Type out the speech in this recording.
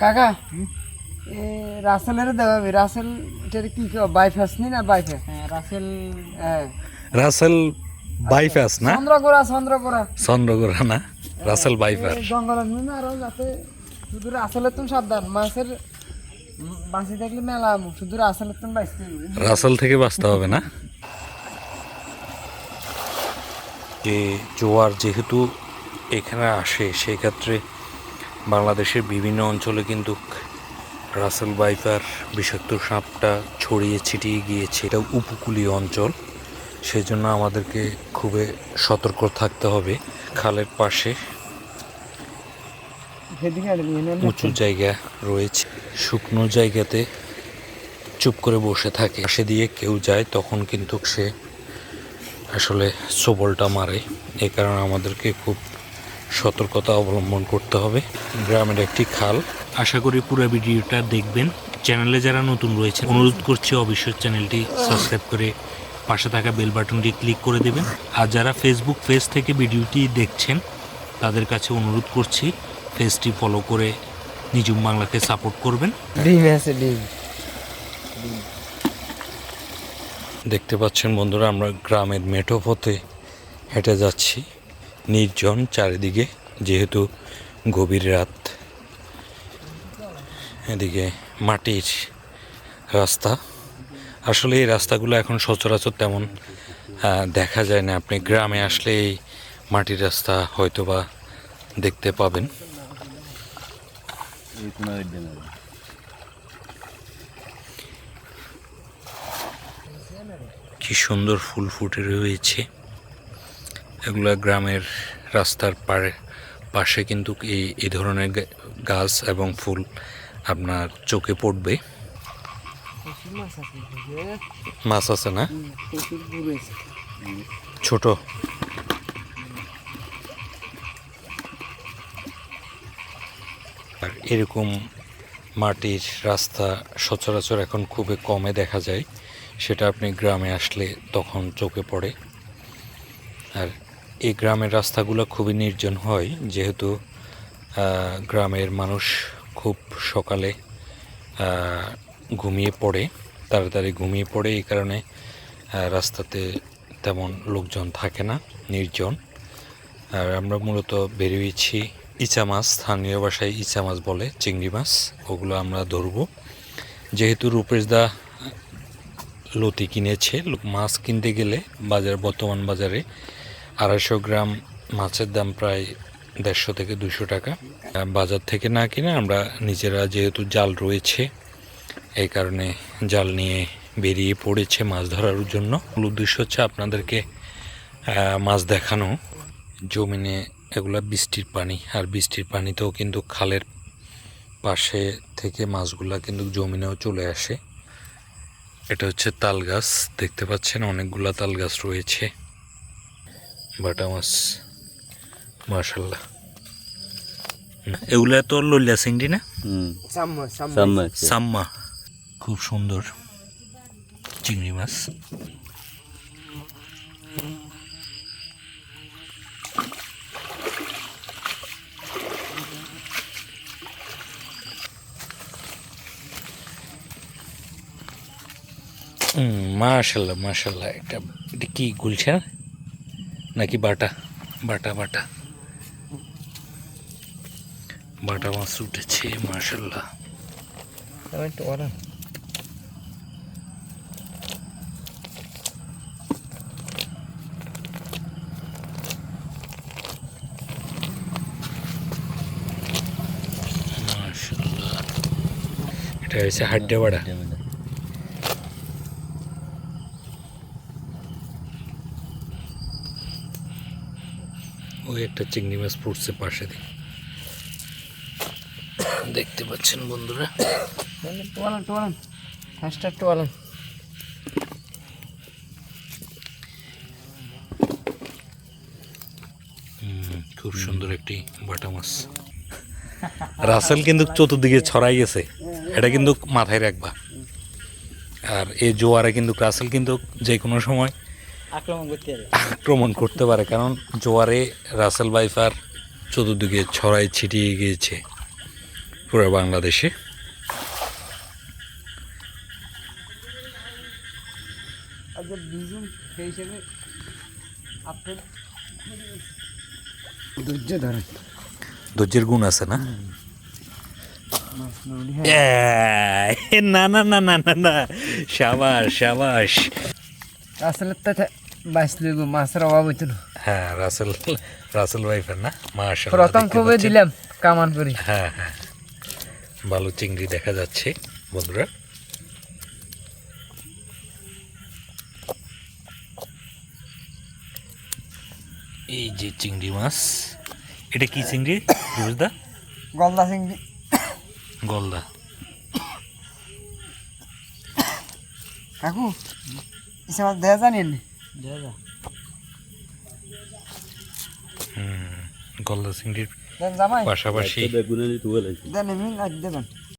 কাকা এ রাসেলের দেওয়াবি রাসেল এটার কি বাইফাস নি না বাইফাস? হ্যাঁ রাসেল, হ্যাঁ রাসেল বাইফাস না, চন্দ্রকোড়া চন্দ্রগোড়া না, রাসেল বাইফাস। জঙ্গলের নি না আরো যাতে শুধু রাসেলের তুমি সাবধান মাছের বাঁচি থাকলে মেলা আমু, শুধু রাসেলের তুমি বাঁচতে রাসেল থেকে বাঁচতে হবে না। যে জোয়ার যেহেতু এখানে আসে সেক্ষেত্রে বাংলাদেশের বিভিন্ন অঞ্চলে কিন্তু রাসেল বাইফার বিষাক্ত সাপটা ছড়িয়ে ছিটিয়ে গিয়েছে। এটা উপকূলীয় অঞ্চল, সেজন্য আমাদেরকে খুবই সতর্ক থাকতে হবে। খালের পাশে উঁচু জায়গা রয়েছে, শুকনো জায়গাতে চুপ করে বসে থাকে, পাশে দিয়ে কেউ যায় তখন কিন্তু সে আসলে সবলটা মারে। এই কারণে আমাদেরকে খুব সতর্কতা অবলম্বন করতে হবে। গ্রামের একটি খাল। আশা করি পুরো ভিডিওটা দেখবেন। চ্যানেলে যারা নতুন রয়েছে অনুরোধ করছি অবশ্যই চ্যানেলটি সাবস্ক্রাইব করে পাশে থাকা বেল বাটনটি ক্লিক করে দেবেন। আর যারা ফেসবুক পেজ থেকে ভিডিওটি দেখছেন তাদের কাছে অনুরোধ করছি পেজটি ফলো করে নিজুম বাংলাকে সাপোর্ট করবেন। ডিম আছে ডিম। দেখতে পাচ্ছেন বন্ধুরা, আমরা গ্রামের মেঠো পথে হেঁটে যাচ্ছি, নির্জন চারিদিকে, যেহেতু গভীর রাত। এদিকে মাটির রাস্তা। আসলে এই রাস্তাগুলো এখন সচরাচর তেমন দেখা যায় না। আপনি গ্রামে আসলে এই মাটির রাস্তা হয়তোবা দেখতে পাবেন। কি সুন্দর ফুল ফুটে রয়েছে। এগুলো গ্রামের রাস্তার পাশে কিন্তু এই ধরনের গাছ এবং ফুল আপনার চোখে পড়বে। মাছ আছে না, ছোট। আর এরকম মাটির রাস্তা সচরাচর এখন খুবই কমে দেখা যায়, সেটা আপনি গ্রামে আসলে তখন চোখে পড়ে। আর এই গ্রামের রাস্তাগুলো খুবই নির্জন হয়, যেহেতু গ্রামের মানুষ খুব সকালে ঘুমিয়ে পড়ে, তাড়াতাড়ি ঘুমিয়ে পড়ে। এই কারণে রাস্তাতে তেমন লোকজন থাকে না, নির্জন। আর আমরা মূলত বেরিয়েছি ইচা মাছ, স্থানীয় ভাষায় ইচা মাছ বলে, চিংড়ি মাছ, ওগুলো আমরা ধরবো। যেহেতু রূপেশদা লতি কিনেছে, মাছ কিনতে গেলে বর্তমান বাজারে 250 গ্রাম মাছের দাম প্রায় 150 থেকে 200 টাকা। বাজার থেকে না কিনে আমরা নিজেরা, যেহেতু জাল রয়েছে এই কারণে জাল নিয়ে বেরিয়ে পড়েছে মাছ ধরার জন্য। মূল উদ্দেশ্য হচ্ছে আপনাদেরকে মাছ দেখানো। জমিনে এগুলা বৃষ্টির পানি, আর বৃষ্টির পানিতেও কিন্তু খালের পাশে থেকে মাছগুলা কিন্তু জমিনেও চলে আসে। এটা হচ্ছে তাল গাছ, দেখতে পাচ্ছেন অনেকগুলা তাল গাছ রয়েছে। বাটা মাছ মাশাআল্লাহ। এগুলা তো লইলা চিংড়ি না, সাম্মা। খুব সুন্দর চিংড়ি মাছ। মাশাআল্লাহ মাশাআল্লাহ। এটা কি গুলশা নাকি বাটা? বাটা বাটা বাটা মাছ উঠেছে মাশাআল্লাহ। মাশাআল্লাহ, এটা হচ্ছে হাড্ডা বাড়া। ওই একটা চিংড়ি মাছ পড়ছে পাশে দিয়ে, দেখতে পাচ্ছেন বন্ধুরা। খুব সুন্দর একটি বাটা মাছ। রাসেল কিন্তু চতুর্দিকে ছড়াই গেছে, এটা কিন্তু মাথায় রাখবা। আর এই জোয়ারে কিন্তু রাসেল কিন্তু যে কোনো সময় আক্রমণ করতে পারে, কারণ জোয়ারে রাসেল বাইফার চতুর্দিকে ছড়াই ছিটিয়ে গিয়েছে। পুরো বাংলাদেশে। আচ্ছা বিজুম সেই হিসেবে আপনার ধৈর্য ধরেন, ধৈর্যের গুণ আছে না? মাছ না উঠে হ্যাঁ। না না না না না না, সাবাস সাবাস। আসলে তো বাঁচলে মাছের অভাব হইতো না। হ্যাঁ, রাসেল ওয়াইফের না, মাশাআল্লাহ। প্রথম দেখতে খুবই পাচ্ছেন? দিলাম কামান করি। হ্যাঁ হ্যাঁ, ভালো চিংড়ি দেখা যাচ্ছে বন্ধুরা। এই যে চিংড়ি মাছ, এটা কি চিংড়ি বুঝদা? গলদা চিংড়ি। গলদা। কাকু ইসে মাছ দেয়া জানেন? গলদা চিংড়ির দেন জামাই পাশাপাশি দেন এমনি দেবেন।